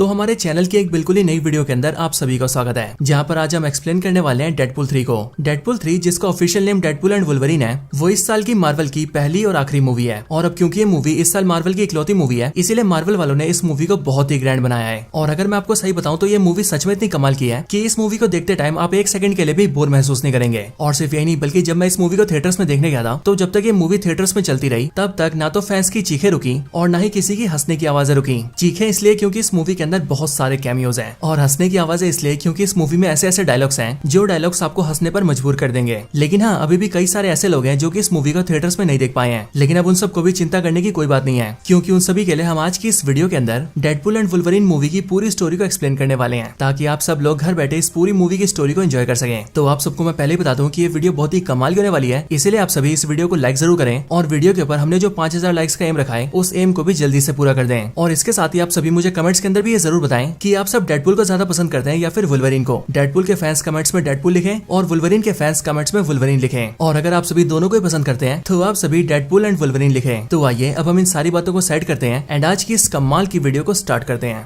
तो हमारे चैनल की एक बिल्कुल ही नई वीडियो के अंदर आप सभी का स्वागत है, जहां पर आज हम एक्सप्लेन करने वाले हैं डेडपूल 3 को। डेडपूल 3 जिसका official name Deadpool and Wolverine है, वो इस साल की मार्वल की पहली और आखिरी मूवी है। और अब क्योंकि ये मूवी इस साल मार्वल की इकलौती मूवी है, इसीलिए मार्वल वालों ने इस मूवी को बहुत ही ग्रैंड बनाया है। और अगर मैं आपको सही बताऊं तो ये मूवी सच में इतनी कमाल की है कि इस मूवी को देखते टाइम आप एक सेकंड के लिए भी बोर महसूस नहीं करेंगे। और सिर्फ यही नहीं, बल्कि जब मैं इस मूवी को थिएटर्स में देखने गया था, तो जब तक ये मूवी थिएटर्स में चलती रही, तब तक ना तो फैंस की चीखें रुकी और ना ही किसी की हंसने की आवाजें रुकी। चीखें इसलिए क्योंकि इस मूवी के अंदर बहुत सारे कैमियोज हैं, और हंसने की आवाजें इसलिए क्योंकि इस मूवी में ऐसे ऐसे डायलॉग्स हैं जो डायलॉग्स आपको हंसने पर मजबूर कर देंगे। लेकिन हाँ, अभी भी कई सारे ऐसे लोग हैं जो कि इस मूवी को थिएटर्स में नहीं देख पाए हैं। लेकिन अब उन सबको भी चिंता करने की कोई बात नहीं है, क्योंकि उन सभी के लिए हम आज की इस वीडियो के अंदर डेडपूल एंड वुल्वरीन मूवी की पूरी स्टोरी को एक्सप्लेन करने वाले हैं, ताकि आप सब लोग घर बैठे इस पूरी मूवी की स्टोरी को एंजॉय कर सकें। तो आप सबको मैं पहले ही बता दूं कि ये वीडियो बहुत ही कमाल की होने वाली है, इसलिए आप सभी इस वीडियो को लाइक जरूर करें और वीडियो के ऊपर हमने जो 5000 लाइक्स का एम रखा है, उस एम को भी जल्दी से पूरा कर दें। और इसके साथ ही आप सभी मुझे कमेंट्स के अंदर भी ये जरूर बताएं कि आप सब डेडपूल को ज्यादा पसंद करते हैं या फिर वुल्वरीन को। डेडपूल के फैंस कमेंट्स में डेडपूल लिखें और वुल्वरीन के फैंस कमेंट्स में वुल्वरीन लिखें। और अगर आप सभी दोनों को ही पसंद करते हैं तो आप सभी डेडपूल एंड वुल्वरीन लिखें। तो आइए अब हम इन सारी बातों को सेट करते हैं एंड आज की इस कमाल की वीडियो को स्टार्ट करते हैं।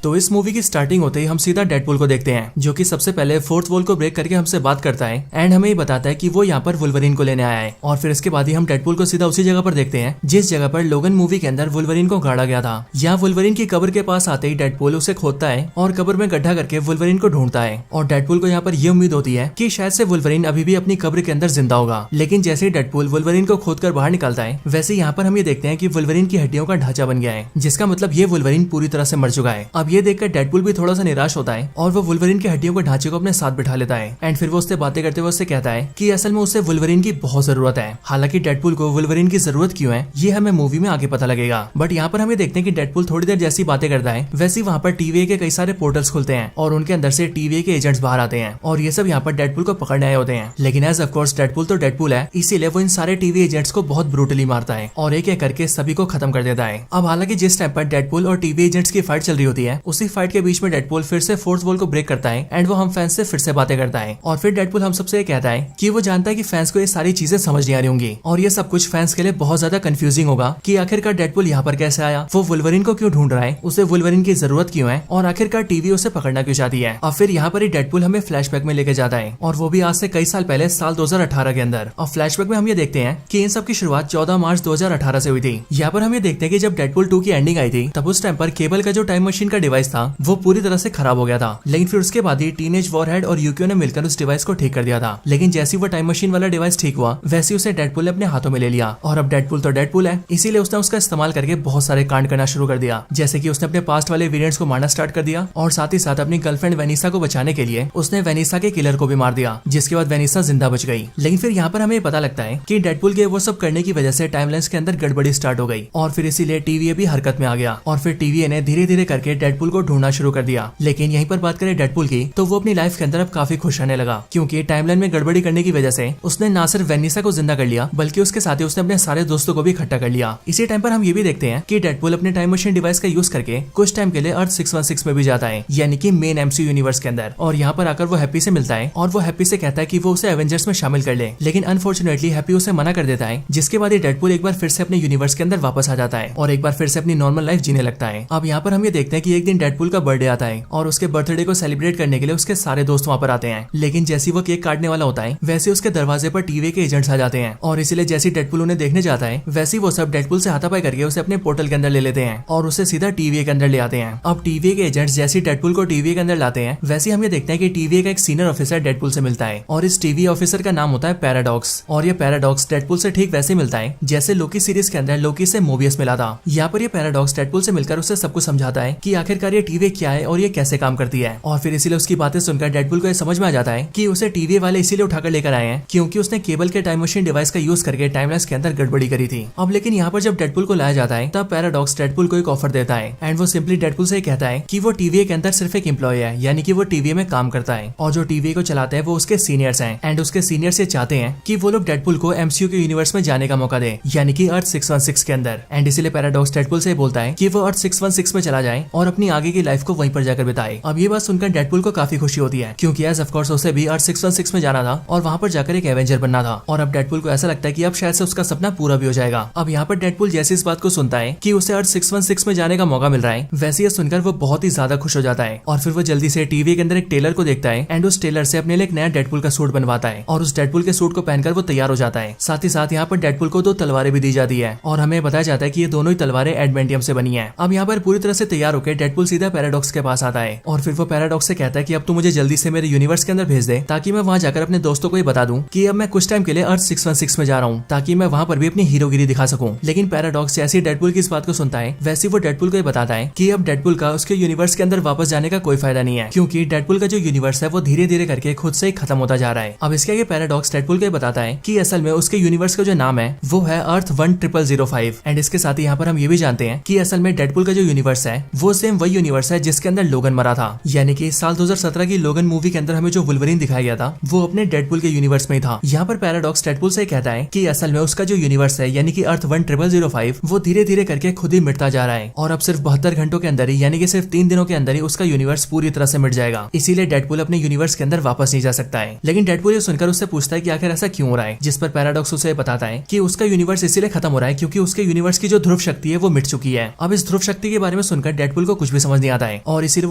तो इस मूवी की स्टार्टिंग होते ही हम सीधा डेडपूल को देखते हैं, जो कि सबसे पहले फोर्थ वॉल को ब्रेक करके हमसे बात करता है एंड हमें ये बताता है कि वो यहाँ पर वुल्वरीन को लेने आया है। और फिर इसके बाद ही हम डेडपूल को सीधा उसी जगह पर देखते हैं जिस जगह पर लोगन मूवी के अंदर वुल्वरीन को गाड़ा गया था। यहाँ वुल्वरीन की कब्र के पास आते ही डेडपूल उसे खोदता है और कब्र में गड्ढा करके वुल्वरीन को ढूंढता है। और डेडपूल को यहाँ पर ये उम्मीद होती है कि शायद से वुल्वरीन अभी भी अपनी कब्र के अंदर जिंदा होगा। लेकिन जैसे ही डेडपूल वुल्वरीन को खोदकर बाहर निकालता है, वैसे यहाँ पर हम ये देखते हैं कि वुल्वरीन की हड्डियों का ढांचा बन गया है, जिसका मतलब ये वुल्वरीन पूरी तरह से मर चुका है। अब ये देखकर डेडपूल भी थोड़ा सा निराश होता है और वो वुल्वरीन की हड्डियों के ढांचे को अपने साथ बिठा लेता है। एंड फिर वो उससे बातें करते हुए उससे कहता है कि असल में उसे वुल्वरीन की बहुत जरूरत है। हालांकि डेडपूल को वुल्वरीन की जरूरत क्यों है, ये हमें मूवी में आगे पता लगेगा। बट यहाँ पर हमें देखते हैं कि डेडपूल थोड़ी देर जैसी बातें करता है, वैसे वहाँ पर TVA के कई सारे पोर्टल्स खुलते हैं और उनके अंदर से TVA के एजेंट्स बाहर आते हैं और ये सब यहाँ पर डेडपूल को पकड़ने आए होते हैं। लेकिन एज ऑफकोर्स डेडपूल तो डेडपूल है, इसीलिए वो इन सारे TVA एजेंट्स को बहुत ब्रूटली मारता है और एक एक करके सभी को खत्म कर देता है। अब हालांकि जिस टाइम पर डेडपूल और TVA एजेंट्स की फाइट चल रही होती है, उसी फाइट के बीच में डेडपूल फिर से फोर्थ वॉल को ब्रेक करता है एंड वो हम फैंस से फिर से बातें करता है। और फिर डेडपूल हम सबसे कहता है कि वो जानता है कि फैंस को ये सारी चीजें समझ नहीं आ रही होंगी और ये सब कुछ फैंस के लिए बहुत ज्यादा कंफ्यूजिंग होगा कि आखिरकार डेडपूल यहाँ पर कैसे आया, वो वुल्वरीन को क्यों ढूंढ रहा है, उसे वुल्वरीन की जरूरत क्यों है और आखिरकार टीवी उसे पकड़ना क्यों चाहती है। और फिर यहाँ पर ही डेडपूल हमें फ्लैशबैक में लेके जाता है, और वो भी आज से कई साल पहले, साल 2018 के अंदर। और फ्लैशबैक में हम ये देखते हैं कि इन सब की शुरुआत 14 मार्च 2018 से हुई थी। यहाँ पर हम ये देखते हैं कि जब डेडपूल 2 की एंडिंग आई थी, तब उस टाइम पर केबल का जो टाइम मशीन का डिवाइस था वो पूरी तरह से खराब हो गया था। लेकिन फिर उसके बाद ही टीनेज वॉरहेड और यूक्यो ने मिलकर उस डिवाइस को ठीक कर दिया था। लेकिन जैसे वो टाइम मशीन वाला डिवाइस ठीक हुआ, वैसे उसे डेडपूल ने अपने हाथों में ले लिया। और अब डेडपूल तो डेडपूल है, इसीलिए उसने उसका इस्तेमाल करके बहुत सारे कांड करना शुरू कर दिया। जैसे कि उसने अपने पास्ट वाले वेरिएंट्स को मारना स्टार्ट कर दिया और साथ ही साथ अपनी गर्लफ्रेंड वेनिसा को बचाने के लिए उसने वेनिसा के किलर को भी मार दिया, जिसके बाद वेनिसा जिंदा बच गई। लेकिन फिर यहाँ पर हमें पता लगता है कि डेडपूल के वो सब करने की वजह से टाइमलाइंस के अंदर गड़बड़ी स्टार्ट हो गई और फिर इसीलिए TVA भी हरकत में आ गया। और फिर TVA ने धीरे धीरे करके डेडपूल को ढूंढना शुरू कर दिया। लेकिन यहीं पर बात करें डेडपूल की, तो वो अपनी लाइफ के अंदर अब काफी खुश रहने लगा, क्योंकि टाइमलाइन में गड़बड़ी करने की वजह से उसने ना सिर्फ वेनिसा को जिंदा कर लिया, बल्कि उसके साथ ही उसने अपने सारे दोस्तों को भी इकट्ठा कर लिया। इसी टाइम पर हम ये भी देखते हैं कि डेडपूल अपने टाइम मशीन डिवाइस का यूज करके कुछ टाइम के लिए अर्थ 616 में भी जाता है, यानी कि मेन MCU यूनिवर्स के अंदर। और यहाँ पर आकर वो हैप्पी से मिलता है और वो हैप्पी से कहता है कि वो उसे एवेंजर्स में शामिल कर ले। लेकिन अनफॉर्चुनेटली हैप्पी उसे मना कर देता है, जिसके बाद डेडपूल एक बार फिर से अपने यूनिवर्स के अंदर वापस आ जाता है और एक बार फिर से अपनी नॉर्मल लाइफ जीने लगता है। अब यहाँ पर हम ये देखते हैं कि एक दिन डेडपूल का बर्थडे आता है और उसके बर्थडे को सेलिब्रेट करने के लिए उसके सारे दोस्त वहाँ पर आते हैं। लेकिन जैसे वो केक काटने वाला होता है, वैसे उसके दरवाजे पर TVA के एजेंट्स आ जाते हैं और इसीलिए जैसे डेडपूल उन्हें देखने जाता है, वैसे वो सब डेडपूल से हाथापाई करके उसे अपने पोर्टल के अंदर ले लेते हैं और उसे सीधा TVA के अंदर ले आते हैं। अब TVA के एजेंट्स जैसे डेडपूल को TVA के अंदर लाते हैं, वैसे हम ये देखते हैं कि TVA का एक सीनियर ऑफिसर डेडपूल से मिलता है और इस TVA ऑफिसर का नाम होता है पैराडॉक्स। और ये पैराडॉक्स डेडपूल से ठीक वैसे मिलता है जैसे लोकी सीरीज के अंदर लोकी से मोबियस मिला था। यहाँ पर ये पैराडॉक्स डेडपूल से मिलकर उसे सब कुछ समझाता है कि आखिरकार ये TVA क्या है और ये कैसे काम करती है। और फिर इसीलिए उसकी बातें सुनकर डेडपूल को समझ में आ जाता है कि उसे TVA वाले इसीलिए उठाकर लेकर आए हैं क्योंकि उसने केबल के टाइम मशीन डिवाइस का यूज करके टाइमलाइंस के अंदर गड़बड़ी करी थी। अब लेकिन यहाँ पर जब डेडपूल को लाया जाता है, तब पैराडॉक्स डेडपूल को एक ऑफर देता है एंड वो सिंपली डेडपूल से कहता है कि वो TVA के अंदर सिर्फ एक एम्प्लॉय है, यानी कि वो TVA में काम करता है और जो TVA को चलाते हैं वो उसके सीनियर्स हैं एंड उसके सीनियर्स ये चाहते हैं कि वो लोग डेडपूल को MCU के यूनिवर्स में जाने का मौका दे, यानी कि अर्थ 616 के अंदर। एंड इसीलिए पैराडॉक्स डेडपूल से बोलता है कि वो अर्थ 616 में चला जाए और अपनी अपनी आगे की लाइफ को वहीं पर जाकर बिताए। अब ये बात सुनकर डेडपूल को काफी खुशी होती है, क्योंकि एज ऑफ कोर्स उसे भी अर्थ 616 में जाना था और वहाँ पर जाकर एक एवेंजर बनना था। और अब डेडपूल को ऐसा लगता है कि अब शायद से उसका सपना पूरा भी हो जाएगा। अब यहाँ पर डेडपूल जैसे इस बात को सुनता है कि उसे अर्थ 616 में जाने का मौका मिल रहा है, वैसे ये सुनकर वो बहुत ही ज्यादा खुश हो जाता है। और फिर वो जल्दी से टीवी के अंदर एक टेलर को देखता है एंड उस टेलर से अपने लिए एक नया डेडपूल का सूट बनवाता है और उस डेडपूल के सूट को पहनकर वो तैयार हो जाता है। साथ ही साथ यहाँ पर डेडपूल को 2 तलवारें भी दी जाती है और हमें बताया जाता है कि ये दोनों ही तलवारें एडमेंटियम से बनी है। अब यहाँ पर पूरी तरह से तैयार होकर डेडपूल सीधा पैराडॉक्स के पास आता है और फिर वो पैराडॉक्स से कहता है कि अब तू मुझे जल्दी से मेरे यूनिवर्स के अंदर भेज दे, ताकि मैं वहाँ जाकर अपने दोस्तों को ये बता दूं कि अब मैं कुछ टाइम के लिए अर्थ 616 में जा रहा हूँ, ताकि मैं वहाँ पर भी अपनी हीरोगिरी दिखा सकूं। लेकिन पैराडॉक्स जैसे डेडपूल की इस बात को सुनता है वैसे वो डेडपूल को ये बताता है कि अब डेडपूल का उसके यूनिवर्स के अंदर वापस जाने का कोई फायदा नहीं है, क्योंकि डेडपूल का जो यूनिवर्स है वो धीरे धीरे करके खुद से ही खत्म होता जा रहा है। अब इसके आगे पैराडॉक्स डेडपूल को बताता है कि असल में उसके यूनिवर्स का जो नाम है वो है अर्थ 1005 एंड इसके साथ ही यहाँ पर हम ये भी जानते हैं कि असल में डेडपूल का जो यूनिवर्स है वो सेम वही यूनिवर्स है जिसके अंदर लोगन मरा था। यानी कि साल 2017 की लोगन मूवी के अंदर हमें जो वुल्वरीन दिखाया गया था वो अपने डेडपूल के यूनिवर्स में ही था। यहाँ पर पैराडॉक्स डेडपूल से कहता है कि असल में उसका जो यूनिवर्स है यानी कि अर्थ 1005 वो धीरे धीरे करके खुद ही मिटता जा रहा है और अब सिर्फ 72 घंटों के अंदर ही यानी कि सिर्फ 3 दिनों के अंदर ही उसका यूनिवर्स पूरी तरह से मिट जाएगा। इसीलिए डेडपूल अपने यूनिवर्स के अंदर वापस नहीं जा सकता है। लेकिन डेडपूल ये सुनकर उससे पूछता है कि आखिर ऐसा क्यों हो रहा है, जिस पर पैराडॉक्स उसे बताता है कि उसका यूनिवर्स इसीलिए खत्म हो रहा है क्योंकि उसके यूनिवर्स की जो ध्रुव शक्ति है वो मिट चुकी है। अब इस ध्रुव शक्ति के बारे में सुनकर डेडपूल को कुछ भी समझ नहीं आता है और इसीलिए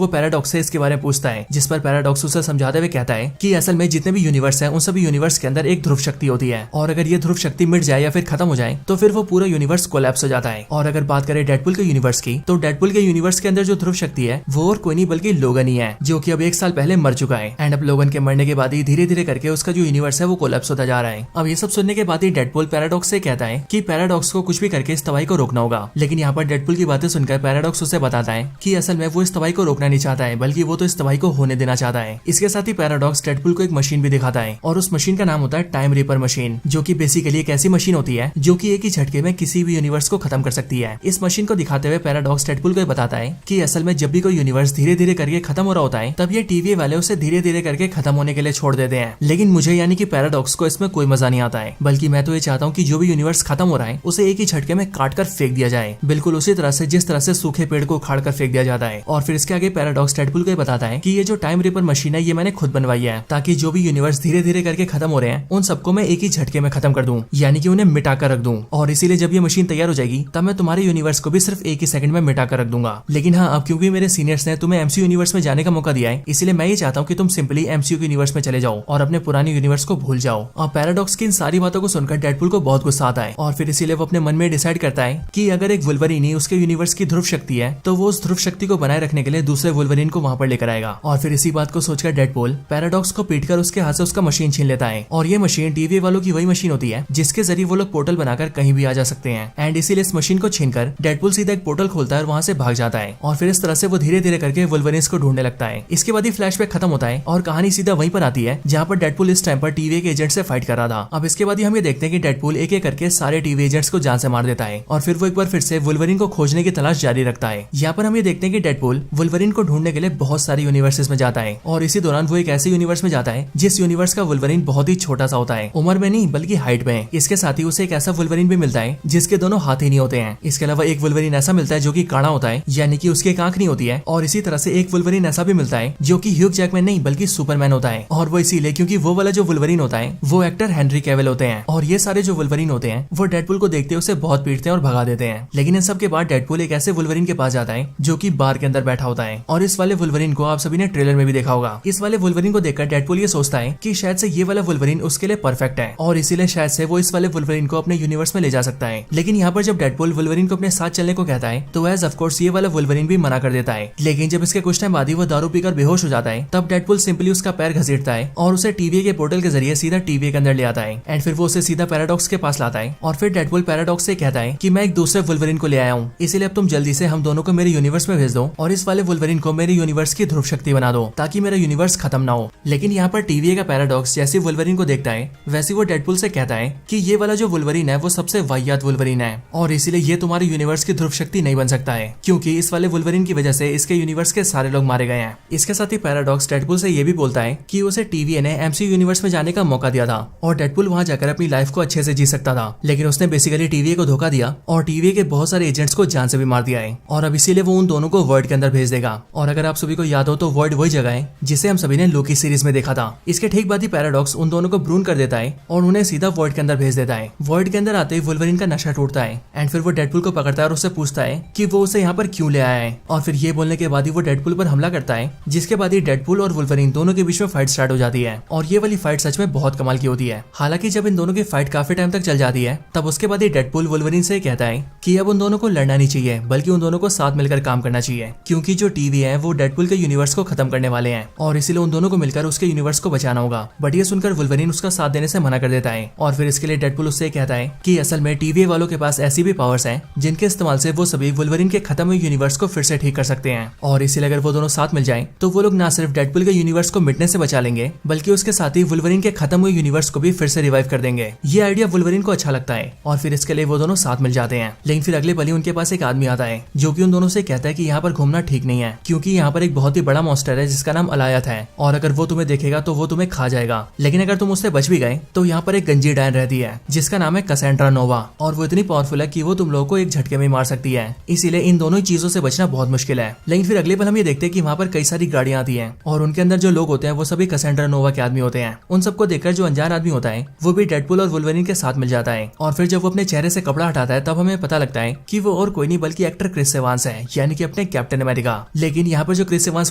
वो पैराडॉक्स से इसके बारे में पूछता है, जिस पर पैराडॉक्स उसे समझाते हुए कहता है कि असल में जितने भी यूनिवर्स हैं उन सभी यूनिवर्स के अंदर एक ध्रुव शक्ति होती है और अगर ये ध्रुव शक्ति मिट जाए या फिर खत्म हो जाए तो फिर वो पूरा यूनिवर्स कोलैप्स हो जाता है। और अगर बात करें डेडपूल के यूनिवर्स की तो डेडपूल के यूनिवर्स के अंदर जो ध्रुव शक्ति है वो और कोई नहीं बल्कि लोगन ही है, जो कि अब 1 साल पहले मर चुका है एंड अब लोगन के मरने के बाद ही धीरे धीरे करके उसका जो यूनिवर्स है वो कोलैप्स होता जा रहा है। अब ये सब सुनने के बाद ही डेडपूल पैराडॉक्स से कहता है कि पैराडॉक्स को कुछ भी करके इस तबाही को रोकना होगा। लेकिन यहाँ पर डेडपूल की बातें सुनकर पैराडॉक्स उसे बताता है कि असल में वो इस तबाही को रोकना नहीं चाहता है बल्कि वो तो इस तबाही को होने देना चाहता है। इसके साथ ही पैराडॉक्स डेडपूल को एक मशीन भी दिखाता है और उस मशीन का नाम होता है टाइम रीपर मशीन, जो कि बेसिकली एक ऐसी मशीन होती है जो कि एक ही झटके में किसी भी यूनिवर्स को खत्म कर सकती है। इस मशीन को दिखाते हुए पैराडॉक्स डेडपूल को बताता है कि असल में जब भी कोई यूनिवर्स धीरे धीरे करके खत्म हो रहा होता है तब ये टीवी वाले उसे धीरे धीरे करके खत्म होने के लिए छोड़ देते हैं। लेकिन मुझे यानी कि पैराडॉक्स को इसमें कोई मजा नहीं आता है, बल्कि मैं तो ये चाहता हूँ कि जो भी यूनिवर्स खत्म हो रहा है उसे एक ही झटके में काट कर फेंक दिया जाए, बिल्कुल उसी तरह से जिस तरह से सूखे पेड़ को उखाड़ कर फेंक दिया जाता है। और फिर इसके आगे पैराडॉक्स डेडपूल को बताता है कि ये जो टाइम रीपर मशीन है ये मैंने खुद बनवाई है, ताकि जो भी यूनिवर्स धीरे धीरे करके खत्म हो रहे हैं उन सबको मैं एक ही झटके में खत्म कर दूं, यानी कि उन्हें मिटा कर रख दूं। और इसीलिए जब ये मशीन तैयार हो जाएगी तब मैं तुम्हारे यूनिवर्स को भी सिर्फ एक ही सेकंड में मिटा कर रख दूंगा। लेकिन हाँ, अब क्योंकि मेरे सीनियर्स ने तुम्हें एमसीयू यूनिवर्स में जाने का मौका दिया है, इसलिए मैं ये चाहता हूँ कि तुम सिंपली एमसीयू यूनिवर्स में चले जाओ और अपने पुराने यूनिवर्स को भूल जाओ। अब पैराडॉक्स की इन सारी बातों को सुनकर डेडपूल को बहुत गुस्सा आता है और फिर इसीलिए वो अपने मन में डिसाइड करता है कि अगर एक वुल्वरीन ही उसके यूनिवर्स की ध्रुव शक्ति है तो वो उस ध्रुव शक्ति को बनाए रखने के लिए दूसरे वुल्वरीन को वहां पर लेकर आएगा। और फिर इसी बात को सोचकर डेडपूल पैराडॉक्स को पीटकर उसके हाथ से उसका मशीन छीन लेता है। और ये मशीन टीवी वालों की वही मशीन होती है जिसके जरिए वो लोग पोर्टल बनाकर कहीं भी आ जा सकते हैं एंड इसीलिए इस मशीन को छीनकर डेडपूल सीधा एक पोर्टल खोलता है और वहां से भाग जाता है। और फिर इस तरह से वो धीरे धीरे करके वुल्वरीन्स को ढूंढने लगता है। इसके बाद ही फ्लैशबैक खत्म होता है और कहानी सीधा वहीं पर आती है जहाँ पर डेडपूल इस टाइम पर टीवी के एजेंट से फाइट कर रहा था। अब इसके बाद ही हम ये देखते हैं कि डेडपूल एक एक करके सारे टीवी एजेंट्स को जान से मार देता है और फिर वो एक बार फिर से वुल्वरीन को खोजने की तलाश जारी रखता है। यहाँ पर हम ये देखते हैं कि डेडपूल वुल्वरीन को ढूंढने के लिए बहुत सारे यूनिवर्सेस में जाता है और इसी दौरान वो एक ऐसे यूनिवर्स में जाता है जिस यूनिवर्स का वुल्वरीन बहुत ही छोटा सा होता है, उम्र में नहीं बल्कि हाइट में। इसके साथ ही उसे एक ऐसा वुल्वरीन भी मिलता है जिसके दोनों हाथ ही नहीं होते हैं। इसके अलावा एक वुल्वरीन ऐसा मिलता है जो कि काड़ा होता है, यानी कि उसकी एक आंख नहीं होती है। और इसी तरह से एक वुल्वरीन ऐसा भी मिलता है जो कि ह्यूग जैकमैन नहीं बल्कि सुपरमैन होता है, और वो इसीलिए क्योंकि वो वाला जो वुल्वरीन होता है वो एक्टर हेनरी कैविल होते हैं। और ये सारे जो वुल्वरीन होते हैं वो डेडपूल को देखते उसे बहुत पीटते हैं और भगा देते हैं। लेकिन इन सब के बाद डेडपूल एक ऐसे वुल्वरीन के पास जाता है जो कि बार के अंदर बैठा होता है और इस वाले वुल्वरीन को आप सभी ने ट्रेलर में भी देखा होगा। इस वाले वुल्वरीन को देखकर डेडपूल ये सोचता है कि शायद से ये वाला वुल्वरीन उसके लिए परफेक्ट है और इसीलिए शायद से वो इस वाले वुल्वरीन को अपने यूनिवर्स में ले जा सकता है। लेकिन यहाँ पर जब डेडपूल वुल्वरीन को अपने साथ चलने को कहता है तो एज ऑफ कोर्स ये वाला वुल्वरीन भी मना कर देता है। लेकिन जब इसके कुछ टाइम बाद ही वो दारू पीकर बेहोश हो जाता है तब डेडपूल सिंपली उसका पैर घसीटता है और उसे टीवी के पोर्टल के जरिए सीधा टीवी के अंदर ले आता है एंड फिर वो उसे सीधा पैराडॉक्स के पास लाता है। और फिर डेडपूल पैराडॉक्स से कहता है कि मैं एक दूसरे वुल्वरीन को ले आया हूँ, इसलिए अब तुम जल्दी से हम दोनों को मेरे यूनिवर्स में भेज दो और इस वाले वुल्वरीन को मेरे यूनिवर्स की ध्रुव शक्ति बना दो ताकि मेरा यूनिवर्स खत्म ना हो। लेकिन यहाँ पर टीवी का पैराडॉक्स जैसे वुल्वरीन को देखता है वैसे वो डेडपूल से कहता है कि ये वाला जो वुल्वरीन है वो सबसे वाहियात वुल्वरीन है और इसीलिए ये तुम्हारे यूनिवर्स की ध्रुव शक्ति नहीं बन सकता है, क्योंकि इस वाले वुल्वरीन की वजह से इसके यूनिवर्स के सारे लोग मारे गए हैं। इसके साथ ही पैराडॉक्स डेडपूल से ये भी बोलता है कि उसे टीवी ने एमसीयू यूनिवर्स में जाने का मौका दिया था और डेडपूल वहां जाकर अपनी लाइफ को अच्छे से जी सकता था, लेकिन उसने बेसिकली टीवी को धोखा दिया और टीवी के बहुत सारे एजेंट्स को जान से भी मार दिया है। और अब इसीलिए वो उन दोनों दोनों को वर्ल्ड के अंदर भेज देगा। और अगर आप सभी को याद हो तो वर्ल्ड वही जगह है जिसे हम सभी ने लोकी सीरीज में देखा था। इसके ठीक बाद ही पैराडॉक्स उन दोनों को ब्रून कर देता है और उन्हें सीधा वर्ल्ड के अंदर भेज देता है। वर्ल्ड के अंदर आते ही वुल्वरीन का नशा टूटता है एंड फिर वो डेडपुल को पकड़ता है और उससे पूछता है कि वो उसे यहाँ पर क्यों ले आया है। और फिर ये बोलने के बाद ही वो डेडपुल पर हमला करता है, जिसके बाद ही डेडपुल और वुल्वरीन दोनों के बीच में फाइट स्टार्ट हो जाती है। और ये वाली फाइट सच में बहुत कमाल की होती है। हालांकि जब इन दोनों की फाइट काफी टाइम तक चल जाती है तब उसके बाद ही डेडपुल वुल्वरीन से कहता है कि अब उन दोनों को लड़ना नहीं चाहिए बल्कि उन दोनों को साथ मिलकर काम करना चाहिए, क्योंकि जो टीवी है वो डेडपुल के यूनिवर्स को खत्म करने वाले हैं और इसीलिए उन दोनों को मिलकर उसके यूनिवर्स को बचाना होगा। बट ये सुनकर वुल्वरीन उसका साथ देने से मना कर देता है और फिर इसके लिए डेडपुल उससे कहता है कि असल में टीवी वालों के पास ऐसी भी पावर्स हैं जिनके इस्तेमाल से वो सभी वुल्वरीन के खत्म हुए यूनिवर्स को फिर से ठीक कर सकते हैं। और इसीलिए अगर वो दोनों साथ मिल जाएं तो वो लोग ना सिर्फ डेडपुल के यूनिवर्स को मिटने से बचा लेंगे बल्कि उसके साथ ही वुल्वरीन के खत्म हुए यूनिवर्स को भी फिर से रिवाइव कर देंगे। ये आइडिया वुल्वरीन को अच्छा लगता है और फिर इसके लिए वो दोनों साथ मिल जाते हैं। लेकिन फिर अगले पल ही उनके पास एक आदमी आता है जो कि उन दोनों से कहता है कि यहाँ पर घूमना ठीक नहीं है, क्योंकि यहाँ पर एक बहुत ही बड़ा मॉन्स्टर है जिसका नाम अलायत है और अगर वो तुम्हें देखेगा तो वो तुम्हें खा जाएगा। लेकिन अगर तुम उससे बच भी गए तो यहाँ पर एक गंजी डायन रहती है जिसका नाम है कैसेंड्रा नोवा और वो इतनी पावरफुल है कि वो तुम लोगों को एक झटके में मार सकती है। इसीलिए इन दोनों चीजों से बचना बहुत मुश्किल है। लेकिन फिर अगले पल हम ये देखते हैं कि वहाँ पर कई सारी गाड़ियां आती हैं और उनके अंदर जो लोग होते हैं वो सभी कैसेंड्रा नोवा के आदमी होते हैं। उन सबको देखकर जो अनजान आदमी होता है वो भी डेडपुल और वुल्वरीन के साथ मिल जाता है। और फिर जब वो अपने चेहरे से कपड़ा हटाता है तब हमें पता लगता है कि वो और कोई नहीं बल्कि एक्टर क्रिस एवांस है, यानी कि अपने कैप्टन अमेरिका। लेकिन यहाँ पर जो क्रिस एवांस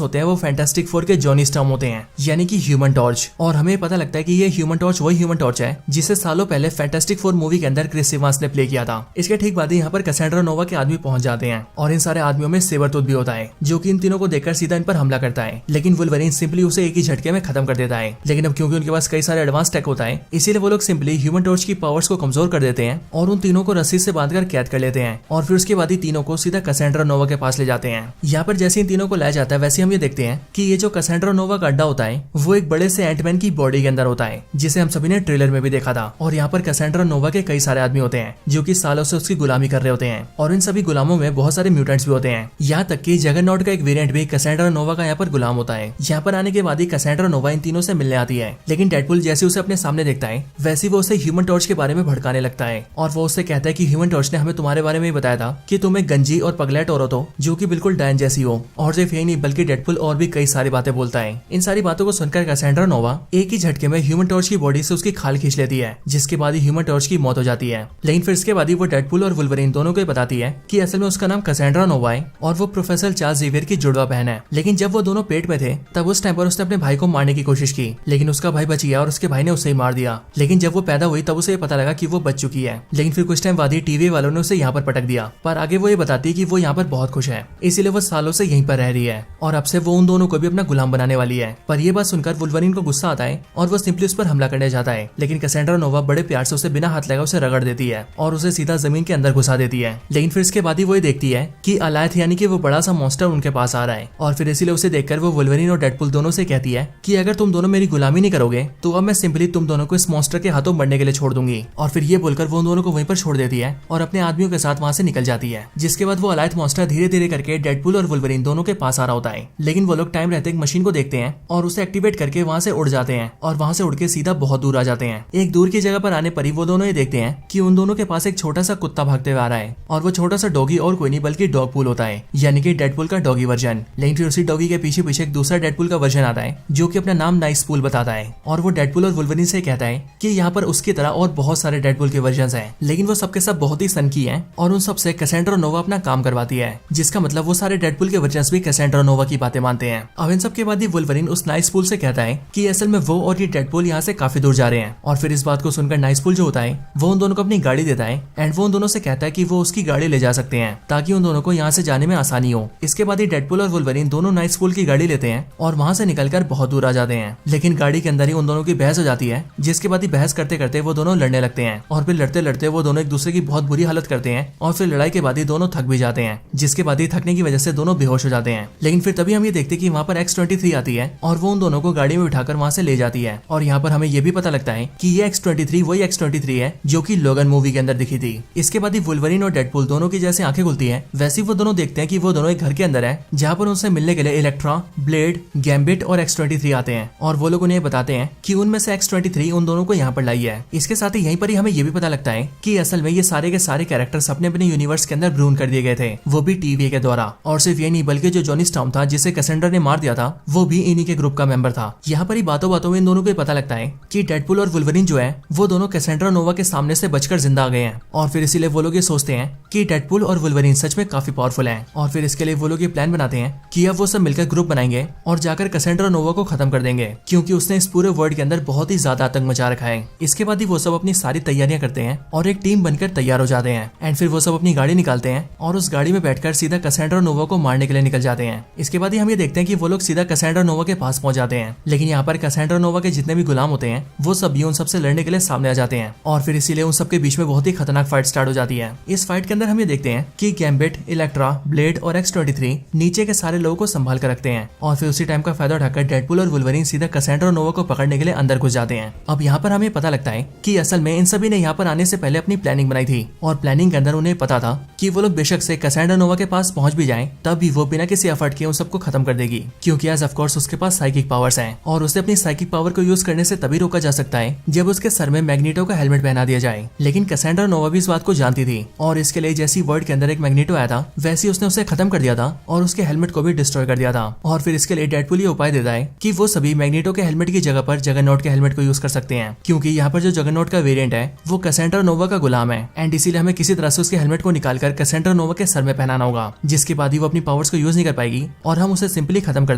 होते हैं वो फैंटास्टिक फोर के जॉनी स्टॉर्म होते हैं, यानी कि ह्यूमन टॉर्च। और हमें पता लगता है कि ये ह्यूमन टॉर्च वही ह्यूमन टॉर्च है जिसे सालों पहले फैंटास्टिक फोर मूवी के अंदर क्रिस एवांस ने प्ले किया था। इसके ठीक बाद ही यहाँ पर कैसेंड्रा नोवा के आदमी पहुंच जाते हैं और इन सारे आदमियों में सेबरटूथ भी होता है जो कि इन तीनों को देखकर सीधा इन पर हमला करता है। लेकिन वुल्वरीन सिंपली उसे एक ही झटके में खत्म कर देता है। लेकिन अब क्योंकि उनके पास कई सारे एडवांस टेक होता है इसीलिए वो लोग सिंपली ह्यूमन टॉर्च की पावर्स को कमजोर कर देते हैं और उन तीनों को रस्सी से बांधकर कैद कर लेते हैं। और फिर उसके बाद ही तीनों को सीधा कैसेंड्रा नोवा के पास ले जाते हैं। यहाँ पर जैसे इन तीनों को लाया जाता है वैसे हम ये देखते हैं कि ये जो कैसेंड्रा नोवा का अड्डा होता है वो एक बड़े से एंटमैन की बॉडी के अंदर होता है, जिसे हम सभी ने ट्रेलर में भी देखा था। और यहाँ पर कैसेंड्रा नोवा के कई सारे आदमी होते हैं जो कि सालों से उसकी गुलामी कर रहे होते हैं और इन सभी गुलामों में बहुत सारे म्यूटेंट्स भी होते हैं। यहाँ तक कि जगरनॉट का एक वेरिएंट भी कैसेंड्रा नोवा का यहाँ पर गुलाम होता है। यहाँ पर आने के बाद ही कैसेंड्रा नोवा इन तीनों से मिलने आती है, लेकिन डेडपुल जैसे उसे अपने सामने देखता है वैसे वो उसे ह्यूमन टॉर्च के बारे में भड़काने लगता है और वो उससे कहता है कि ह्यूमन टॉर्च ने हमें तुम्हारे बारे में बताया था कि तुम एक गंजी और पगलैट औरत हो जो कि बिल्कुल डायन जैसी हो। और सिर्फ यही नहीं बल्कि डेडपुल और भी कई सारी बातें बोलता है। इन सारी बातों को सुनकर कैसेंड्रा नोवा एक ही झटके में ह्यूमन टॉर्च की बॉडी से उसकी खाल खींच लेती है, जिसके बाद ही ह्यूमन टॉर्च की मौत हो जाती है। लेकिन फिर इसके बाद ही वो डेडपुल और वुल्वरीन दोनों को बताती है कि असल में उसका नाम कैसेंड्रा नोवा है और वो प्रोफेसर चार्ल्स जेवियर की जुड़वा बहन है। लेकिन जब वो दोनों पेट में थे तब उस टाइम पर उसने अपने भाई को मारने की कोशिश की, लेकिन उसका भाई बच गया और उसके भाई ने उसे ही मार दिया। लेकिन जब वो पैदा हुई तब उसे पता लगा कि वो बच चुकी है। लेकिन फिर कुछ टाइम बाद ही टीवी वालों ने उसे यहाँ पर पटक दिया। पर आगे वो ये बताती है कि वो यहाँ पर बहुत खुश है, इसीलिए वो सालों से यहीं पर रह रही है और अब से वो उन दोनों को भी अपना गुलाम बनाने वाली है। पर ये बात सुनकर वुल्वरीन को गुस्सा आता है और वो सिंपली उस पर हमला करने जाता है। लेकिन कैसेंड्रा नोवा बड़े प्यार से उसे बिना हाथ लगा उसे रगड़ देती है और उसे सीधा जमीन के अंदर घुसा देती है। लेकिन फिर इसके बाद ही वो ये देखती है कि अलायत यानी कि वो बड़ा सा मॉन्स्टर उनके पास आ रहा है और फिर इसीलिए उसे देखकर वो वुल्वरीन और डेडपुल दोनों से कहती है कि अगर तुम दोनों मेरी गुलामी नहीं करोगे तो अब मैं सिंपली तुम दोनों को इस मॉन्स्टर के हाथों मरने के लिए छोड़ दूंगी। और फिर ये बोलकर वो दोनों को वहीं पर छोड़ देती है और अपने आदमियों के साथ वहां से निकल जाती है। जिसके बाद वो अलायत मॉन्स्टर धीरे धीरे करके डेडपुल और वुल्वरीन दोनों के पास आ रहा होता है। लेकिन वो लोग टाइम रहते एक मशीन को देखते हैं और उसे एक्टिवेट करके वहां से उड़ जाते हैं और वहां से उड़ के सीधा बहुत दूर आ जाते हैं। एक दूर की जगह पर आने पर ही वो दोनों ये देखते हैं कि उन दोनों के पास एक छोटा सा कुत्ता भागते हुए आ रहा है और वो छोटा सा डॉगी और कोई नहीं बल्कि डॉगपुल होता है, यानी कि डेडपुल का डॉगी वर्जन। लेकिन फिर उसी डॉगी के पीछे पीछे एक दूसरा डेडपुल का वर्जन आता है जो कि अपना नाम नाइस पूल बताता है और वो डेडपुल और वुल्वरीन से कहता है कि यहाँ पर उसकी तरह और बहुत सारे डेडपुल के वर्जन हैं, लेकिन वो सबके सब बहुत ही सनकी हैं और उन सबसे कैसेंड्रा नोवा अपना काम करवाती है, जिसका मतलब वो सारे डेडपुल के वर्जन भी कैसेंड्रा नोवा की बातें मानते हैं। अब इन सब के बाद ही वुल्वरीन उस नाइस पूल से कहता है कि असल में वो और ये डेडपुल यहाँ से काफी दूर जा रहे हैं। और फिर इस बात को सुनकर नाइस पूल जो होता है वो उन दोनों को अपनी गाड़ी देता है एंड वो उन दोनों से कहता है कि वो उसकी गाड़ी ले जा सकते हैं ताकि उन दोनों को यहाँ से जाने में आसानी हो। इसके बाद ही डेडपुल और वुल्वरीन दोनों नाइस पूल की गाड़ी लेते हैं और वहाँ से निकलकर बहुत दूर आ जाते हैं। लेकिन गाड़ी के अंदर ही उन दोनों की बहस हो जाती है, जिसके बाद ही बहस करते करते वो दोनों लड़ने लगते हैं और फिर लड़ते लड़ते वो दोनों एक दूसरे की बहुत बुरी हालत करते हैं और फिर लड़ाई के बाद ही दोनों थक भी जाते हैं, जिसके बाद ही थकने की वजह से दोनों बेहोश हो जाते हैं। लेकिन फिर तभी हम ये देखते कि वहाँ पर X-23 आती है और वो उन दोनों को गाड़ी में बिठाकर वहाँ से ले जाती है। और यहाँ पर हमें ये भी पता लगता है कि ये X-23 वही X-23 है जो कि लोगन मूवी के अंदर दिखी थी। इसके बाद ही वुल्वरीन और डेडपुल दोनों की जैसे आंखें खुलती हैं वैसे वो दोनों देखते हैं कि वो दोनों एक घर के अंदर है जहाँ पर उनसे मिलने के लिए इलेक्ट्रा, ब्लेड, गैम्बिट और X-23 आते हैं और वो लोग उन्हें बताते हैं कि उनमें से X-23 उन दोनों को यहाँ पर लाई है। इसके साथ ही यहीं पर ही हमें ये भी पता लगता है कि असल में ये सारे के सारे कैरेक्टर्स अपने अपने यूनिवर्स के अंदर ब्रून कर दिए गए थे, वो भी टीवी के द्वारा। और सिर्फ ये नहीं बल्कि जो जॉनी स्टॉर्म था जिसे कैसेंड्रा ने मार दिया था वो भी इन्हीं के ग्रुप का मेंबर था। यहाँ पर ही बातों बातों में इन दोनों को पता लगता है कि डेडपुल और वुल्वरीन जो है वो दोनों कैसेंड्रा नोवा के सामने से बचकर जिंदा आ गए हैं। और फिर इसीलिए वो लोग ये सोचते हैं कि डेडपुल और वुल्वरीन सच में काफी पावरफुल हैं। और फिर इसके लिए वो लोग ये प्लान बनाते हैं कि अब वो सब मिलकर ग्रुप बनाएंगे और जाकर कैसेंड्रा नोवा को खत्म कर देंगे, क्योंकि उसने इस पूरे वर्ल्ड के अंदर बहुत ही ज्यादा आतंक मचा रखा है। इसके बाद ही वो सब अपनी सारी तैयारियां करते हैं और एक टीम बनकर तैयार हो जाते हैं। एंड फिर वो सब अपनी गाड़ी निकालते हैं और उस गाड़ी में बैठकर सीधा कैसेंड्रा नोवा को मारने के लिए निकल जाते हैं। इसके बाद ही हम ये देखते हैं कि वो लोग सीधा कैसेंड्रा नोवा के पास पहुंच जाते हैं। लेकिन यहाँ पर कैसेंड्रा नोवा के जितने भी गुलाम होते हैं वो सब भी उन सबसे लड़ने के लिए सामने आ जाते हैं। और फिर इसीलिए उन सबके बीच में बहुत ही खतरनाक फाइट स्टार्ट हो जाती है। इस फाइट के अंदर हम ये देखते हैं कि गैम्बिट, इलेक्ट्रा, ब्लेड और X-23 नीचे के सारे लोगों को संभाल कर रखते हैं। और फिर उसी टाइम का फायदा उठाकर डेडपुल और वुल्वरीन सीधा कैसेंड्रा नोवा को पकड़ने के लिए अंदर घुस जाते हैं। अब यहाँ पर हमें पता लगता है कि असल में इन सभी ने यहाँ पर आने से पहले अपनी प्लानिंग बनाई थी और प्लानिंग के अंदर उन्हें पता था कि वो लोग बेशक से कैसेंड्रा नोवा के पास पहुंच भी जाएं तब भी वो बिना किसी एफर्ट के उन सबको खत्म कर देगी, क्योंकि एज ऑफ कोर्स उसके पास साइकिक पावर्स हैं और उसे अपनी साइकिक पावर को यूज करने से तभी रोका जा सकता है जब उसके सर में मैग्नेटो का हेलमेट पहना दिया जाए। लेकिन कैसेंड्रा नोवा भी इस बात को जानती थी और इसके लिए जैसी वर्ल्ड के अंदर एक मैग्नेटो आया था वैसे उसने उसे खत्म कर दिया था और उसके हेलमेट को भी डिस्ट्रॉय कर दिया था। और फिर इसके लिए डेडपुल ये उपाय देता है कि वो सभी मैग्नेटो के हेलमेट की जगह पर जगरनॉट के हेलमेट को यूज कर सकते हैं, क्योंकि यहाँ पर जो जगरनॉट का वेरिएंट है वो कैसेंड्रा नोवा का गुलाम है। एंड इसीलिए हमें किसी तरह से उसके हेलमेट को निकालकर कैसेंड्रा नोवा के सर में पहनाना होगा, जिसके बाद ही वो अपनी पावर्स को यूज नहीं कर पाएगी और हम उसे सिंपली खत्म कर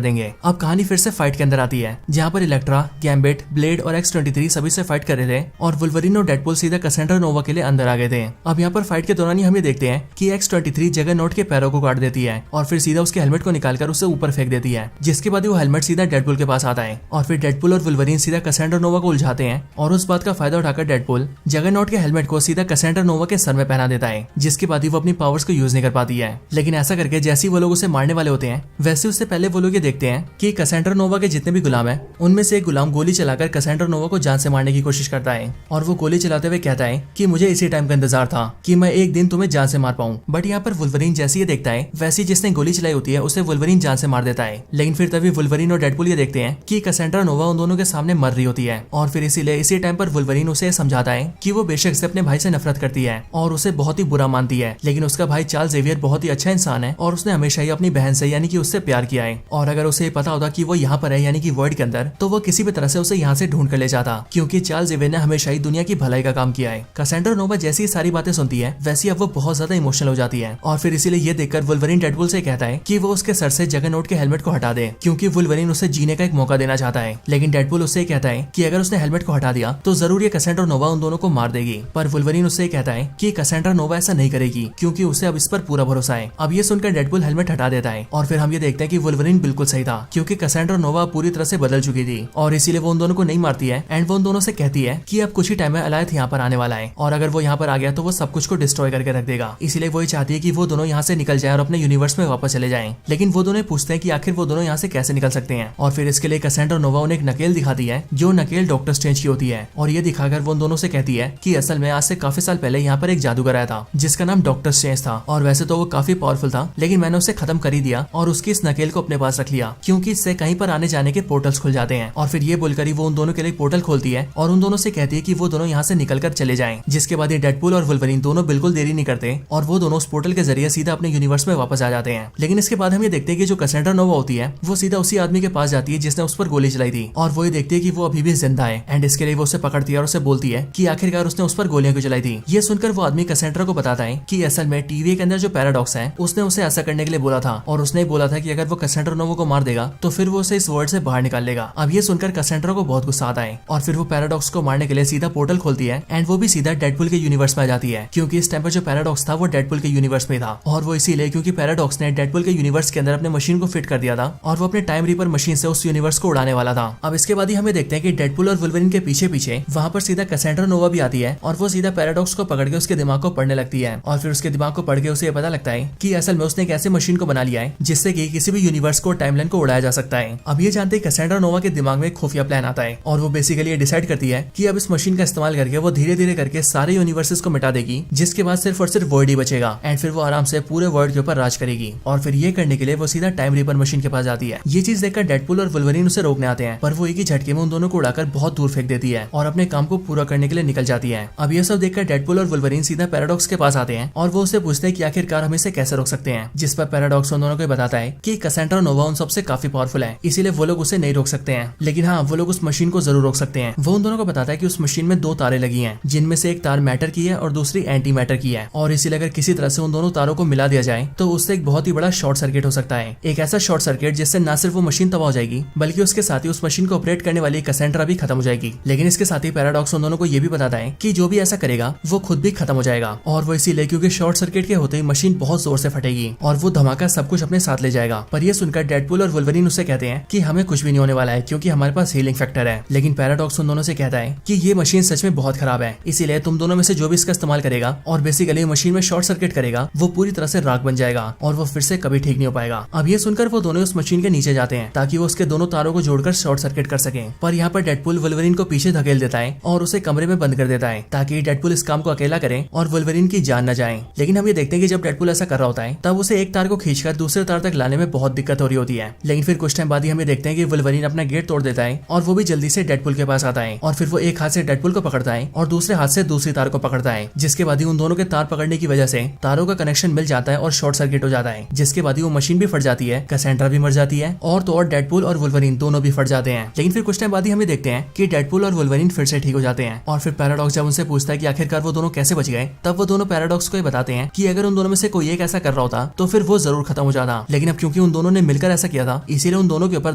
देंगे। अब कहानी फिर से फाइट के अंदर आती है, जहाँ पर इलेक्ट्रा, गैम्बिट, ब्लेड और X-23 सभी से फाइट कर रहे थे और वुल्वरीन और डेडपुल सीधा कैसेंड्रा नोवा के लिए अंदर आ गए थे। अब यहाँ पर फाइट के दौरान ही हम ये देखते हैं कि X-23 जगरनॉट के पैरों को काट देती है और फिर सीधा उसके हेलमेट को निकालकर उसे ऊपर फेंक देती है, जिसके बाद वो हेलमेट सीधा डेडपुल के पास आता है। और फिर डेडपुल और वुल्वरीन सीधा कैसेंड्रा नोवा को उलझाते हैं और उस बात का फायदा उठाकर डेडपुल जगरनॉट के हेलमेट को सीधा कैसेंड्रा नोवा के सर में पहना देता है, जिसके बाद ही वो अपनी पावर्स को यूज नहीं कर पाती है। लेकिन ऐसा करके जैसे ही वो लोग उसे मारने वाले होते हैं वैसे उससे पहले वो लोग ये देखते हैं कि कैसेंड्रा नोवा के जितने भी गुलाम है उनमें से एक गुलाम गोली चलाकर कैसेंड्रा नोवा को जान से मारने की कोशिश करता है और वो गोली चलाते हुए कहता है कि मुझे इसी टाइम का इंतजार था कि मैं एक दिन तुम्हें जान से मार पाऊं। बट यहाँ पर वुल्वरीन जैसे ये देखता है वैसे जिसने गोली चलाई होती है उसे वुल्वरीन जान से मार देता है। लेकिन फिर तभी वुल्वरीन और डेडपुल ये देखते हैं कि कैसेंड्रा नोवा उन दोनों के सामने मर रही होती है और फिर इसीलिए इसी टाइम पर वुल्वरीन उसे समझाता है कि वो बेशक से अपने भाई से नफरत करती है और उसे बहुत ही बुरा मानती है, लेकिन उसका भाई चार्ल्स जेवियर बहुत ही अच्छा इंसान है और उसने हमेशा ही अपनी बहन से यानी कि उससे प्यार किया है। और अगर उसे पता होता कि वो यहाँ पर है यानी कि वर्ल्ड के अंदर, तो वो किसी भी तरह से उसे यहाँ से ढूंढ कर ले जाता, क्योंकि चार्ल्स जेवियर ने हमेशा ही दुनिया की भलाई का काम किया है। कैसेंड्रा नोवा जैसी ही सारी बातें सुनती है वैसी अब वो बहुत ज्यादा इमोशनल हो जाती है और फिर इसीलिए ये देखकर वुल्वरीन डेडपुल से कहता है कि वो उसके सर से जगरनॉट के हेलमेट को हटा दे, क्योंकि वुल्वरीन उसे जीने का एक मौका देना चाहता है। लेकिन डेडपुल उससे कहता है कि अगर उसने हेलमेट को हटा दिया तो जरूर ये कैसेंड्रा नोवा उन दोनों को मार देगी। पर वुल्वरीन उससे कहता है कि कैसेंड्रा नोवा ऐसा नहीं करेगी, क्योंकि उसे अब इस पर पूरा भरोसा है। अब ये सुनकर डेडपुल हेलमेट हटा देता है और फिर हम ये देखते हैं कि वुल्वरीन बिल्कुल सही था, क्योंकि कैसेंड्रा नोवा पूरी तरह से बदल चुकी थी और इसीलिए वो उन दोनों को नहीं मारती है। एंड वो उन दोनों से कहती है कि अब कुछ ही टाइम में अलायथ यहाँ पर आने वाला है और अगर वो यहाँ पर आ गया तो वो सब कुछ को डिस्ट्रॉय करके रख देगा। इसीलिए वो चाहती है कि वो दोनों यहाँ से निकल जाए और अपने यूनिवर्स में वापस चले जाएं। लेकिन वो दोनों पूछते हैं कि आखिर वो दोनों यहाँ से कैसे निकल सकते हैं और फिर इसके लिए कैसेंड्रा नोवा उन्हें एक नकेल दिखाती है, जो नकेल डॉक्टर स्ट्रेंज की होती है। और ये दिखाकर वो उन दोनों से कहती है कि असल में आज से काफी साल पहले यहाँ पर एक जादूगर आया था जिसका नाम डॉक्टर स्ट्रेंज था और वैसे तो वो काफी पावरफुल था, लेकिन मैंने उसे खत्म कर ही दिया और उसकी इस नकेल को अपने पास रख लिया, क्योंकि इससे कहीं पर आने जाने के पोर्टल्स खुल जाते हैं। और फिर ये बोलकर ही वो उन दोनों के लिए पोर्टल खोलती है और उन दोनों से कहती है कि वो दोनों यहाँ से निकलकर चले जाएं। जिसके बाद ये डेडपुल और वुल्वरीन दोनों बिल्कुल देरी नहीं करते और वो दोनों उस पोर्टल के जरिए सीधा अपने यूनिवर्स में वापस आ जाते हैं। लेकिन इसके बाद हम ये देखते हैं कि जो कैसेंड्रा नोवा होती है वो सीधा उसी आदमी के पास जाती है जिसने उस पर गोली चलाई थी और वो ये देखती है कि वो अभी भी जिंदा है। एंड इसके लिए वो उसे पकड़ती है और उसे बोलती है कि आखिरकार उसने उस पर गोलियां क्यों चलाई थी। ये सुनकर वो आदमी कैसेंड्रा को बताता है कि असल में टीवी के अंदर जो पैराडॉक्स है उसने उसे ऐसा करने के लिए बोला था और उसने बोला था कि अगर वो कैसेंड्रा नोवा को मार देगा तो फिर वो उसे इस वर्ल्ड से बाहर निकाल लेगा। अब ये सुनकर कैसेंड्रा को बहुत गुस्सा आता है और फिर वो पैराडॉक्स को मारने के लिए सीधा पोर्टल खोलती है एंड वो भी सीधा डेडपुल के यूनिवर्स में आ जाती है, क्योंकि इस टाइम पर जो पैराडॉक्स था वो डेडपुल के यूनिवर्स में था और वो इसीलिए क्योंकि पैराडॉक्स ने डेडपुल के यूनिवर्स के अंदर अपने मशीन को फिट कर दिया था और वो अपने टाइम रीपर मशीन से उस यूनिवर्स को उड़ाने वाला था। अब इसके बाद ही हमें देखते हैं कि डेडपुल और वुल्वरीन के पीछे पीछे वहाँ पर सीधा कैसेंड्रा नोवा भी आती है और वो सीधा पैराडॉक्स को पकड़ के उसके दिमाग को पढ़ने लगती है और फिर उसके दिमाग को पढ़ के उसे पता लगता है कि असल में उसने एक ऐसे मशीन को बना लिया है जिससे कि किसी भी यूनिवर्स को टाइमलाइन को उड़ाया जा सकता है। अब ये जानते कैसेंड्रा नोवा के दिमाग में खुफिया प्लान आता है और वो बेसिकली ये डिसाइड करती है कि अब इस मशीन का इस्तेमाल करके वो धीरे धीरे करके सारे यूनिवर्सेस को मिटा देगी, जिसके बाद सिर्फ और सिर्फ वर्ल्ड ही बचेगा एंड फिर वो आराम से पूरे वर्ल्ड के ऊपर राज करेगी। और फिर ये करने के लिए वो सीधा टाइम रीपर मशीन के पास जाती है। ये चीज देखकर डेडपुल और वुल्वरीन उसे रोकने आते हैं, पर वो एक ही झटके में उन दोनों को उड़ाकर बहुत दूर फेंक देती है और अपने काम को पूरा करने के लिए निकल जाती है। अब ये सब देखकर डेडपुल और वुल्वरीन सीधा पैराडॉक्स के पास आते हैं और वो उससे पूछते हैं कि आखिरकार हम इसे कैसे रोक सकते हैं, जिस पर पैराडॉक्स उन दोनों को बताता है कि कैसेंड्रा नोवा उन सबसे काफी पावरफुल है, इसीलिए वो लोग उसे नहीं रोक सकते हैं, लेकिन हाँ वो लोग उस मशीन को जरूर रोक सकते हैं। वो उन दोनों को बताता है कि उस मशीन में 2 तारें लगी हैं, जिनमें से एक तार मैटर की है और दूसरी एंटी मैटर की है, और इसीलिए अगर किसी तरह से उन दोनों तारों को मिला दिया जाए तो उससे एक बहुत ही बड़ा शॉर्ट सर्किट हो सकता है। एक ऐसा शॉर्ट सर्किट जिससे न सिर्फ वो मशीन तबाह हो जाएगी, बल्कि उसके साथ ही उस मशीन को ऑपरेट करने वाली कैसेंड्रा भी खत्म हो जाएगी। लेकिन इसके साथ ही पैराडॉक्स उन दोनों को ये भी बताता है कि जो भी ऐसा करेगा वो खुद भी खत्म हो जाएगा, और वो इसीलिए क्योंकि शॉर्ट सर्किट के होते ही मशीन बहुत जोर से फटेगी और वो धमाका सब कुछ अपने साथ ले जाएगा। पर ये सुनकर डेडपूल और वुल्वरीन उसे कहते हैं कि हमें कुछ भी नहीं होने वाला है, क्योंकि हमारे पास हीलिंग फैक्टर है। लेकिन पैराडॉक्स उन दोनों से कहता है कि ये मशीन सच में बहुत खराब है, इसीलिए तुम दोनों में से जो भी इसका इस्तेमाल करेगा और बेसिकली मशीन में शॉर्ट सर्किट करेगा वो पूरी तरह से राख बन जाएगा और वो फिर से कभी ठीक नहीं हो पाएगा। अब ये सुनकर वो दोनों उस मशीन के नीचे जाते हैं ताकि वो उसके दोनों तारों को जोड़कर शॉर्ट सर्किट कर सके। पर यहाँ पर डेडपूल वुल्वरीन को पीछे धकेल देता है और उसे कमरे में बंद कर देता है ताकि डेडपूल इस काम को अकेला करे और वुल्वरीन की जान न जाए। लेकिन हम ये देखते हैं कि जब डेडपूल ऐसा कर रहा होता है तब उसे एक तार को खींचकर दूसरे तार तक लाने में बहुत दिक्कत हो रही होती है। लेकिन फिर कुछ टाइम बाद ही हम ये देखते हैं कि वुल्वरीन अपना गेट तोड़ देता है और वो भी जल्दी से डेडपूल के पास आता है और फिर वो एक हाथ से डेडपूल को पकड़ता है और दूसरे हाथ से दूसरी तार को पकड़ता है, जिसके बाद ही उन दोनों के तार पकड़ने की वजह से तारों का कनेक्शन मिल जाता है और शॉर्ट सर्किट हो जाता है, जिसके बाद ही वो मशीन भी फट जाती है, कैसेंड्रा भी मर जाती है और तो और डेडपूल और वुल्वरीन दोनों भी फट जाते हैं। लेकिन फिर कुछ टाइम बाद ही हमें देखते हैं कि डेडपूल और वुल्वरीन फिर से ठीक हो जाते हैं। और फिर पैराडॉक्स जब उनसे पूछता है कि आखिरकार वो दोनों कैसे बच गए, तब वो दोनों पैराडॉक्स को बताते हैं कि अगर उन दोनों में से कोई एक ऐसा कर रहा होता तो फिर वो जरूर खत्म हो जाता, लेकिन अब क्योंकि उन दोनों ने मिलकर ऐसा किया था इसीलिए उन दोनों के ऊपर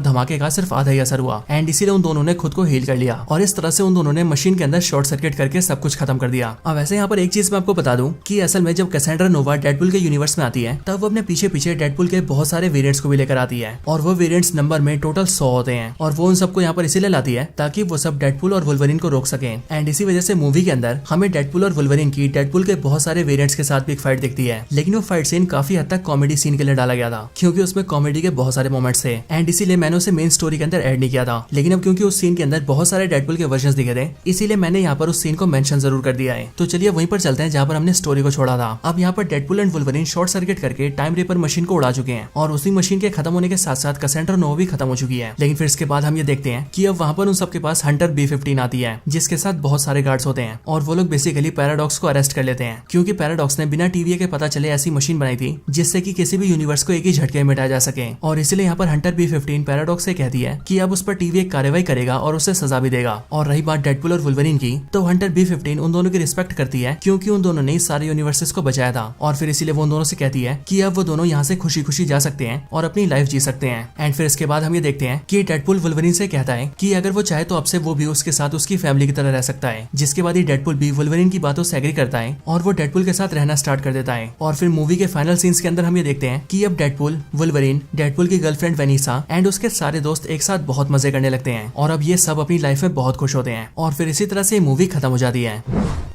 धमाके का सिर्फ आधा ही असर हुआ एंड इसीलिए उन दोनों ने खुद को हील कर लिया और इस तरह से उन दोनों ने मशीन के अंदर शॉर्ट सर्किट करके सब कुछ खत्म कर दिया। अब वैसे यहाँ पर एक चीज मैं आपको बता दूं कि असल में जब कैसेंड्रा नोवा डेडपूल के यूनिवर्स में आती है तब वो अपने पीछे पीछे डेडपूल के बहुत सारे वेरिएंट्स को भी लेकर आती है और वो वेरिएंट्स नंबर में टोटल 100 होते हैं और वो उन सबको यहाँ पर इसीलिए लाती है ताकि वो सब डेडपूल और वुल्वरीन को रोक सके। एंड इसी वजह से मूवी के अंदर हमें डेडपूल और वुल्वरीन की डेडपूल के बहुत सारे वेरिएंट्स के साथ भी एक फाइट दिखती है, लेकिन वो फाइट सीन काफी हद तक कॉमेडी सीन के लिए डाला गया था क्योंकि उसमें कॉमेडी के बहुत सारे मोमेंट्स थे एंड इसीलिए मैंने उसे मेन स्टोरी के अंदर ऐड नहीं किया था। लेकिन अब क्योंकि उस सीन के अंदर बहुत सारे डेडपूल के वर्जन्स दिखे थे इसीलिए मैंने यहाँ पर उस सीन को मेंशन जरूर कर दिया है। तो चलिए वहीं पर चलते हैं जहाँ पर हमने स्टोरी को छोड़ा था। अब यहाँ पर Deadpool and Wolverine short circuit करके टाइम रेपर मशीन को उड़ा चुके हैं और उसी मशीन के खत्म होने के साथ साथ कैसेंड्रा नोवा भी खत्म हो चुकी है। लेकिन फिर इसके बाद हम ये देखते हैं कि अब वहाँ पर उन सबके पास हंटर B-15 आती है जिसके साथ बहुत सारे गार्ड्स होते हैं और वो लोग बेसिकली पैराडॉक्स को अरेस्ट कर लेते हैं क्योंकि पैराडॉक्स ने बिना टीवीए के पता चले ऐसी मशीन बनाई थी जिससे कि किसी भी यूनिवर्स को एक ही झटके में मिटाया जा सके। और इसलिए यहाँ पर हंटर B-15 पैराडॉक्स से कहती है कि अब उस पर टीवीए कार्रवाई करेगा और उसे सजा भी देगा। और रही बात डेडपूल और वुल्वरीन की, तो हंटर B-15 उन दोनों की रिस्पेक्ट करती है क्योंकि उन दोनों ने सारे यूनिवर्सेस को बचाया था और फिर इसीलिए वो उन दोनों से कहती है कि अब वो दोनों यहाँ से खुशी खुशी जा सकते हैं और अपनी लाइफ जी सकते हैं। एंड फिर इसके बाद हम ये देखते हैं कि डेडपूल वुल्वरीन से कहता है कि अगर वो चाहे तो अब से वो भी उसके साथ उसकी फैमिली की तरह रह सकता है, जिसके बाद ही डेडपूल भी वुल्वरीन की बातों से एग्री करता है और वो डेडपूल के साथ रहना स्टार्ट कर देता है। और फिर मूवी के फाइनल सीन्स के अंदर हम ये देखते हैं कि अब डेडपूल, वुल्वरीन, डेडपूल की गर्लफ्रेंड वेनिसा एंड उसके सारे दोस्त एक साथ बहुत मजे करने लगते हैं और अब ये सब अपनी लाइफ में बहुत खुश होते हैं और फिर इसी तरह से मूवी खत्म हो जाती है।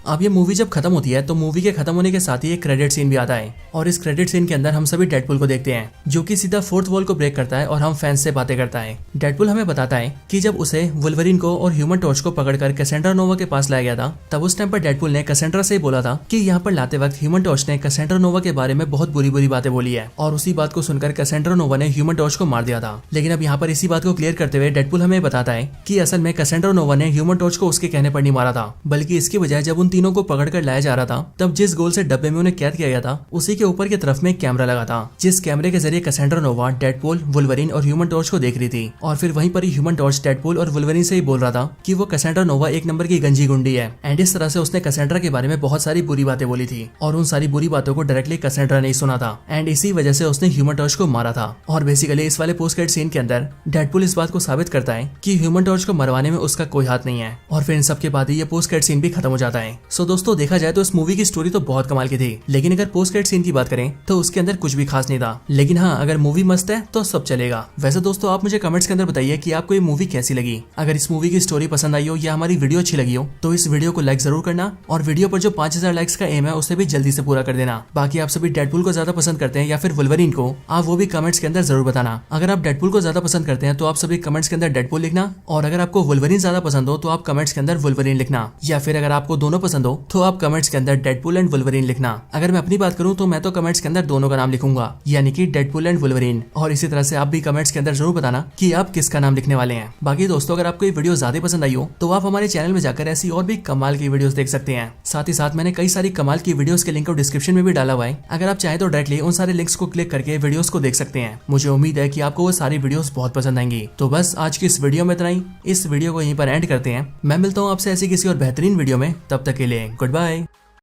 अब ये मूवी जब खत्म होती है तो मूवी के खत्म होने के साथ ही एक क्रेडिट सीन भी आता है और इस क्रेडिट सीन के अंदर हम सभी डेडपूल को देखते हैं जो कि सीधा फोर्थ वॉल को ब्रेक करता है और हम फैंस से बातें करता है। डेडपूल हमें बताता है कि जब उसे वुल्वरीन को और ह्यूमन टॉर्च को पकड़कर कैसेंड्रा नोवा के पास लाया गया था तब उस टाइम पर डेडपूल ने कैसेंड्रा से बोला था कि यहाँ पर लाते वक्त ह्यूमन टॉर्च ने कैसेंड्रा नोवा के बारे में बहुत बुरी बुरी बातें बोली है और उसी बात को सुनकर कैसेंड्रा नोवा ने ह्यूमन टॉर्च को मार दिया था। लेकिन अब यहाँ पर इसी बात को क्लियर करते हुए डेडपूल हमें बताता है कि असल में कैसेंड्रा नोवा ने ह्यूमन टॉर्च को उसके कहने पर नहीं मारा था, बल्कि इसकी बजाय जब उन तीनों को पकड़कर लाया जा रहा था तब जिस गोल से डब्बे में उन्हें कैद किया गया था उसी के ऊपर की तरफ में एक कैमरा लगा था, जिस कैमरे के जरिए कैसेंड्रा नोवा डेडपूल, वुल्वरीन और ह्यूमन टॉर्च को देख रही थी। और फिर वहीं पर ही ह्यूमन टॉर्च डेडपूल और वुल्वरीन से ही बोल रहा था कि वो कैसेंड्रा नोवा एक नंबर की गंजी गुंडी है एंड इस तरह से उसने कैसेंड्रा के बारे में बहुत सारी बुरी बातें बोली थी और उन सारी बुरी बातों को डायरेक्टली कैसेंड्रा ने सुना था एंड इसी वजह से उसने ह्यूमन टॉर्च को मारा था। और बेसिकली इस वाले पोस्ट क्रेडिट सीन के अंदर डेडपूल इस बात को साबित करता है कि ह्यूमन टॉर्च को मरवाने में उसका कोई हाथ नहीं है और फिर इन सब के बाद ही ये पोस्ट क्रेडिट सीन भी खत्म हो जाता है। सो दोस्तों देखा जाए तो इस मूवी की स्टोरी तो बहुत कमाल की थी, लेकिन अगर पोस्ट क्रेडिट सीन की बात करें तो उसके अंदर कुछ भी खास नहीं था। लेकिन हाँ, अगर मूवी मस्त है तो सब चलेगा। वैसे दोस्तों आप मुझे कमेंट्स के अंदर बताइए कि आपको ये मूवी कैसी लगी। अगर इस मूवी की स्टोरी पसंद आई हो या हमारी वीडियो अच्छी लगी हो तो इस वीडियो को लाइक जरूर करना और वीडियो पर जो 5000 लाइक्स का एम है उसे भी जल्दी से पूरा कर देना। बाकी आप सभी डेडपूल को ज्यादा पसंद करते हैं या फिर वुल्वरीन को, आप वो भी कमेंट्स के अंदर जरूर बताना। अगर आप डेडपूल को ज्यादा पसंद करते हैं तो आप सभी कमेंट्स के अंदर डेडपूल लिखना और अगर आपको वुल्वरीन ज्यादा पसंद हो तो आप कमेंट्स के अंदर वुल्वरीन लिखना। या फिर अगर आपको दोनों पसंद हो तो आप कमेंट्स के अंदर डेडपूल एंड वुल्वरीन लिखना। अगर मैं अपनी बात करूं तो मैं तो कमेंट्स के अंदर दोनों का नाम लिखूंगा, यानी कि डेडपूल एंड वुल्वरीन। और इसी तरह से आप भी कमेंट्स के अंदर जरूर बताना कि आप किसका नाम लिखने वाले हैं। बाकी दोस्तों, अगर आपको ये वीडियो ज्यादा पसंद आई हो तो आप हमारे चैनल में जाकर ऐसी और भी कमाल की वीडियोस देख सकते हैं। साथ ही साथ मैंने कई सारी कमाल की वीडियोस के लिंक को डिस्क्रिप्शन में भी डाला हुआ है। अगर आप चाहें तो डायरेक्टली उन सारे लिंक्स को क्लिक करके वीडियोस को देख सकते हैं। मुझे उम्मीद है कि आपको वो सारी वीडियोस बहुत पसंद आएंगी। तो बस आज की इस वीडियो में इतना ही। इस वीडियो को यहीं पर एंड करते हैं। मैं मिलता हूँ आपसे ऐसी किसी और बेहतरीन वीडियो में। तब तक के लिए गुड बाय।